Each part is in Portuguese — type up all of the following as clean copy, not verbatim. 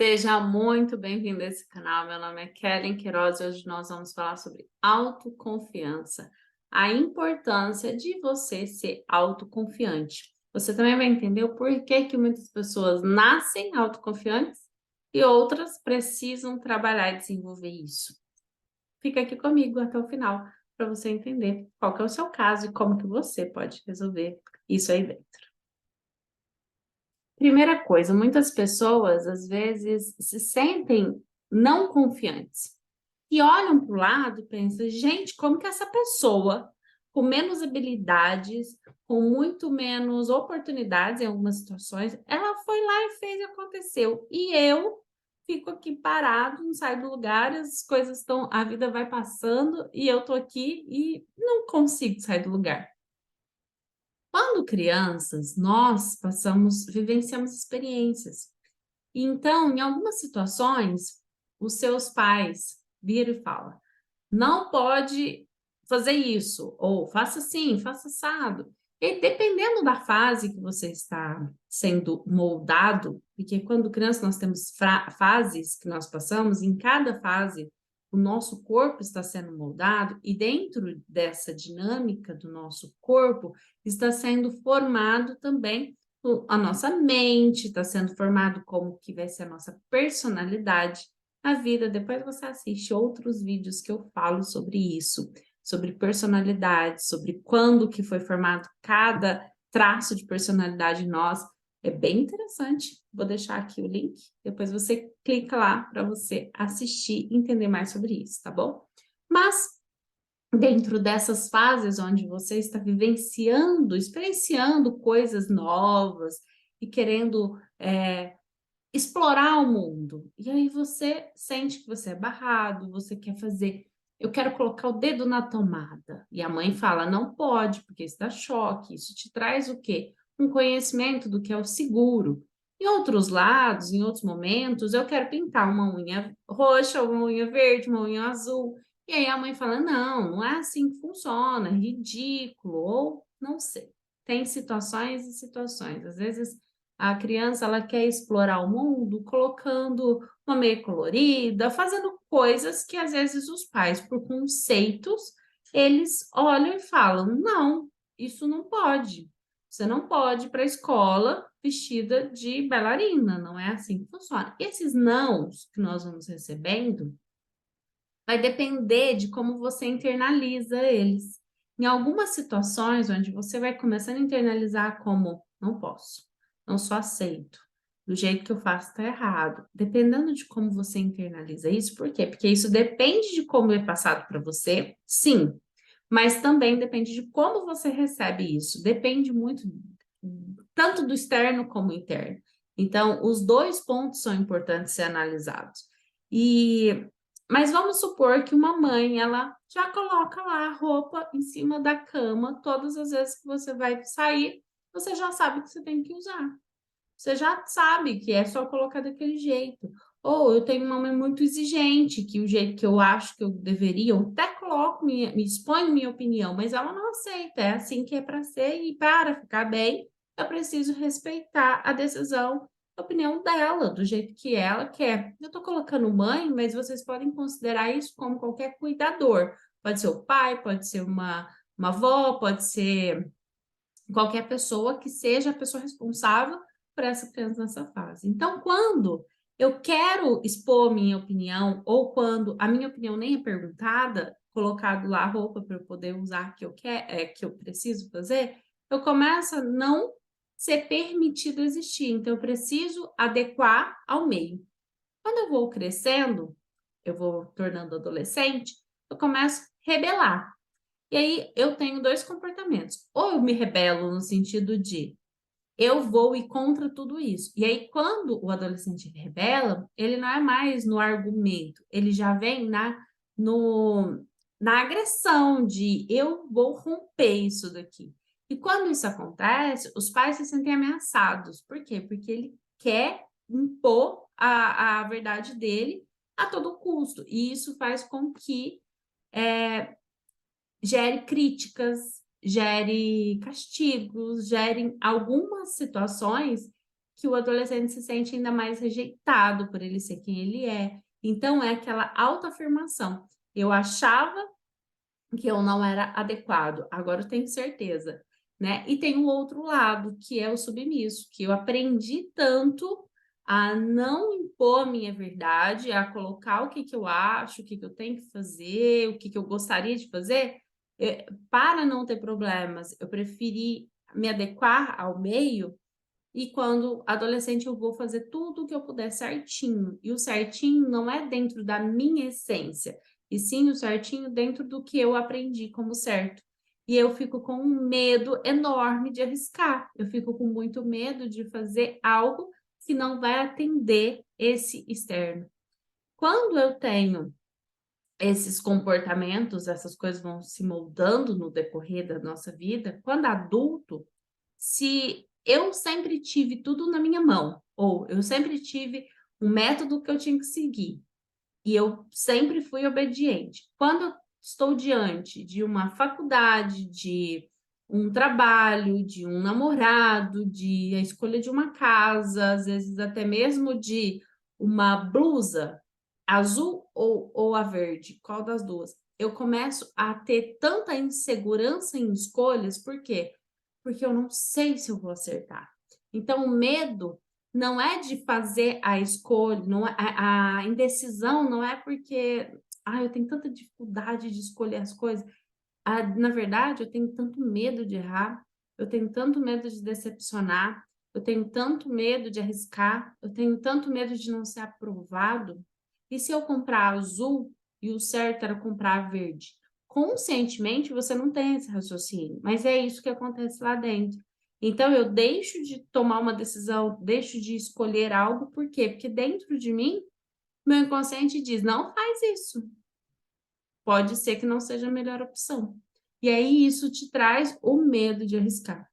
Seja muito bem-vindo a esse canal. Meu nome é Kellen Queiroz e hoje nós vamos falar sobre autoconfiança, a importância de você ser autoconfiante. Você também vai entender o porquê que muitas pessoas nascem autoconfiantes e outras precisam trabalhar e desenvolver isso. Fica aqui comigo até o final para você entender qual que é o seu caso e como que você pode resolver isso aí dentro. Primeira coisa, muitas pessoas às vezes se sentem não confiantes e olham para o lado e pensam, gente, como que essa pessoa com menos habilidades, com muito menos oportunidades em algumas situações, ela foi lá e fez e aconteceu. E eu fico aqui parado, não saio do lugar, as coisas estão, a vida vai passando e eu tô aqui e não consigo sair do lugar. Quando crianças, nós vivenciamos experiências. Então, em algumas situações, os seus pais viram e falam: não pode fazer isso, ou faça assim, faça assado. E dependendo da fase que você está sendo moldado, porque quando criança nós temos fases que nós passamos, em cada fase o nosso corpo está sendo moldado, e dentro dessa dinâmica do nosso corpo está sendo formado também a nossa mente, está sendo formado como que vai ser a nossa personalidade na vida. Depois você assiste outros vídeos que eu falo sobre isso, sobre personalidade, sobre quando que foi formado cada traço de personalidade em nós. É bem interessante. Vou deixar aqui o link, depois você clica lá para você assistir e entender mais sobre isso, tá bom? Mas dentro dessas fases onde você está vivenciando, experienciando coisas novas e querendo explorar o mundo. E aí você sente que você é barrado, você quer fazer. Eu quero colocar o dedo na tomada. E a mãe fala: não pode, porque isso dá choque. Isso te traz o quê? Um conhecimento do que é o seguro. Em outros lados, em outros momentos, eu quero pintar uma unha roxa, uma unha verde, uma unha azul. E aí a mãe fala: não, não é assim que funciona, é ridículo, ou não sei. Tem situações e situações. Às vezes a criança ela quer explorar o mundo colocando uma meia colorida, fazendo coisas que às vezes os pais, por conceitos, eles olham e falam: não, isso não pode. Você não pode ir para a escola vestida de bailarina, não é assim que funciona. Esses nãos que nós vamos recebendo vai depender de como você internaliza eles. Em algumas situações onde você vai começando a internalizar como não posso, não sou aceito, do jeito que eu faço está errado. Dependendo de como você internaliza isso, por quê? Porque isso depende de como é passado para você, sim, mas também depende de como você recebe isso. Depende muito tanto do externo como do interno. Então, os dois pontos são importantes ser analisados. E mas vamos supor que uma mãe, ela já coloca lá a roupa em cima da cama, todas as vezes que você vai sair, você já sabe que você tem que usar. Você já sabe que é só colocar daquele jeito. Ou eu tenho uma mãe muito exigente, que o jeito que eu acho que eu deveria, eu até coloco, me exponho minha opinião, mas ela não aceita, é assim que é para ser, e para ficar bem, eu preciso respeitar a decisão, a opinião dela, do jeito que ela quer. Eu estou colocando mãe, mas vocês podem considerar isso como qualquer cuidador. Pode ser o pai, pode ser uma avó, pode ser qualquer pessoa que seja a pessoa responsável por essa criança nessa fase. Então, quando eu quero expor minha opinião, ou quando a minha opinião nem é perguntada, colocado lá a roupa para eu poder usar que eu quero, que eu preciso fazer, eu começo a não ser permitido existir. Então, eu preciso adequar ao meio. Quando eu vou crescendo, eu vou tornando adolescente, eu começo a rebelar. E aí eu tenho dois comportamentos. Ou eu me rebelo no sentido de eu vou ir contra tudo isso. E aí, quando o adolescente rebela, ele não é mais no argumento, ele já vem no, na agressão de eu vou romper isso daqui. E quando isso acontece, os pais se sentem ameaçados. Por quê? Porque ele quer impor a verdade dele a todo custo. E isso faz com que gere críticas, gere castigos, gere algumas situações que o adolescente se sente ainda mais rejeitado por ele ser quem ele é. Então, é aquela autoafirmação. Eu achava que eu não era adequado, agora eu tenho certeza, né? E tem o outro lado, que é o submisso, que eu aprendi tanto a não impor a minha verdade, a colocar o que eu acho, o que eu tenho que fazer, o que eu gostaria de fazer, para não ter problemas, eu preferi me adequar ao meio e quando adolescente eu vou fazer tudo o que eu puder certinho. E o certinho não é dentro da minha essência, e sim o certinho dentro do que eu aprendi como certo. E eu fico com um medo enorme de arriscar. Eu fico com muito medo de fazer algo que não vai atender esse externo. Quando eu tenho esses comportamentos, essas coisas vão se moldando no decorrer da nossa vida, quando adulto, se eu sempre tive tudo na minha mão, ou eu sempre tive um método que eu tinha que seguir, e eu sempre fui obediente. Quando eu estou diante de uma faculdade, de um trabalho, de um namorado, de a escolha de uma casa, às vezes até mesmo de uma blusa azul ou a verde, qual das duas? Eu começo a ter tanta insegurança em escolhas, por quê? Porque eu não sei se eu vou acertar. Então, o medo não é de fazer a escolha, não é, a indecisão não é porque eu tenho tanta dificuldade de escolher as coisas. Na verdade, eu tenho tanto medo de errar, eu tenho tanto medo de decepcionar, eu tenho tanto medo de arriscar, eu tenho tanto medo de não ser aprovado. E se eu comprar azul e o certo era comprar verde? Conscientemente, você não tem esse raciocínio, mas é isso que acontece lá dentro. Então, eu deixo de tomar uma decisão, deixo de escolher algo, por quê? Porque dentro de mim, meu inconsciente diz: não faz isso, pode ser que não seja a melhor opção. E aí isso te traz o medo de arriscar.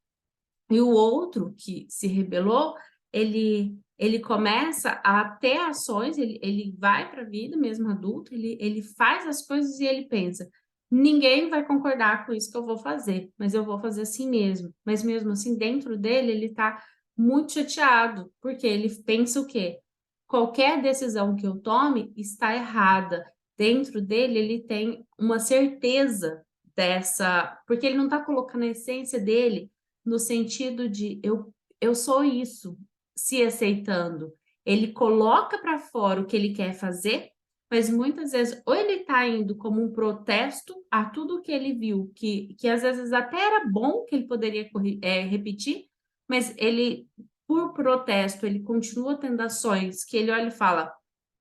E o outro que se rebelou, ele começa a ter ações, ele vai para a vida, mesmo adulto, ele faz as coisas e ele pensa: ninguém vai concordar com isso que eu vou fazer, mas eu vou fazer assim mesmo. Mas mesmo assim, dentro dele, ele está muito chateado, porque ele pensa o quê? Qualquer decisão que eu tome está errada. Dentro dele, ele tem uma certeza dessa, porque ele não está colocando a essência dele no sentido de eu sou isso, se aceitando. Ele coloca para fora o que ele quer fazer, mas muitas vezes ou ele está indo como um protesto a tudo que ele viu, que às vezes até era bom que ele poderia repetir, mas ele, por protesto, ele continua tendo ações que ele olha e fala: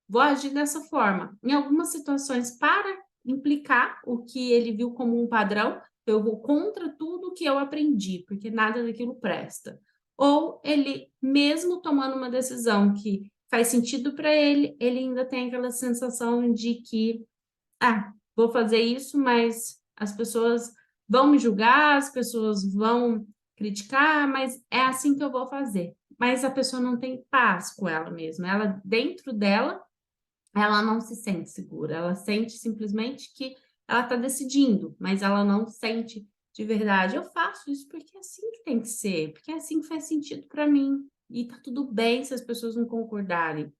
vou agir dessa forma. Em algumas situações, para implicar o que ele viu como um padrão, eu vou contra tudo que eu aprendi, porque nada daquilo presta. Ou ele, mesmo tomando uma decisão que faz sentido para ele, ele ainda tem aquela sensação de que, vou fazer isso, mas as pessoas vão me julgar, as pessoas vão criticar, mas é assim que eu vou fazer. Mas a pessoa não tem paz com ela mesma. Ela, dentro dela, ela não se sente segura, ela sente simplesmente que ela está decidindo, mas ela não sente de verdade. Eu faço isso porque é assim que tem que ser, porque é assim que faz sentido para mim. E tá tudo bem se as pessoas não concordarem.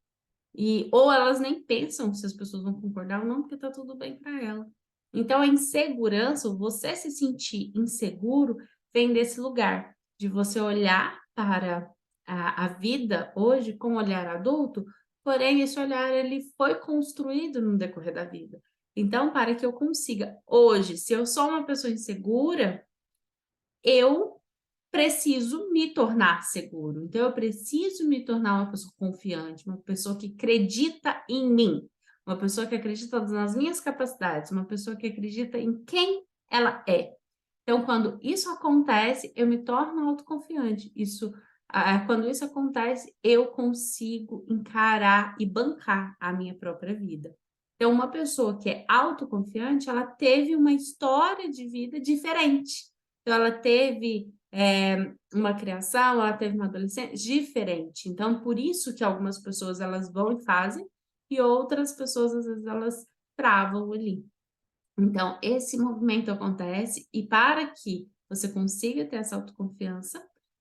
Ou elas nem pensam se as pessoas vão concordar ou não, porque tá tudo bem para ela. Então, a insegurança, você se sentir inseguro, vem desse lugar de você olhar para a vida hoje com um olhar adulto, porém, esse olhar ele foi construído no decorrer da vida. Então, para que eu consiga hoje, se eu sou uma pessoa insegura, eu preciso me tornar seguro. Então, eu preciso me tornar uma pessoa confiante, uma pessoa que acredita em mim, uma pessoa que acredita nas minhas capacidades, uma pessoa que acredita em quem ela é. Então, quando isso acontece, eu me torno autoconfiante. Quando isso acontece, eu consigo encarar e bancar a minha própria vida. Então, uma pessoa que é autoconfiante, ela teve uma história de vida diferente. Então, ela teve uma criação, ela teve uma adolescência diferente. Então, por isso que algumas pessoas elas vão e fazem, e outras pessoas, às vezes, elas travam ali. Então, esse movimento acontece, e para que você consiga ter essa autoconfiança,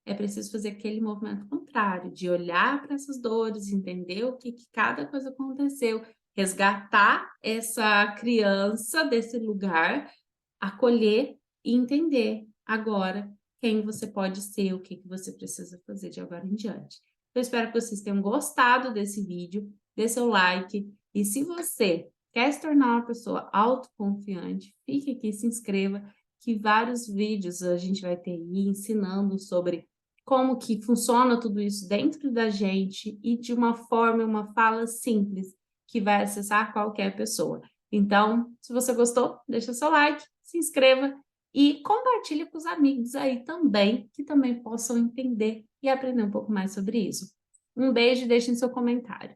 é preciso fazer aquele movimento contrário, de olhar para essas dores, entender o que cada coisa aconteceu, resgatar essa criança desse lugar, acolher e entender agora quem você pode ser, o que você precisa fazer de agora em diante. Eu espero que vocês tenham gostado desse vídeo, dê seu like, e se você quer se tornar uma pessoa autoconfiante, fique aqui, se inscreva, que vários vídeos a gente vai ter aí ensinando sobre como que funciona tudo isso dentro da gente e de uma forma, uma fala simples, que vai acessar qualquer pessoa. Então, se você gostou, deixa seu like, se inscreva e compartilhe com os amigos aí também, que também possam entender e aprender um pouco mais sobre isso. Um beijo e deixem seu comentário.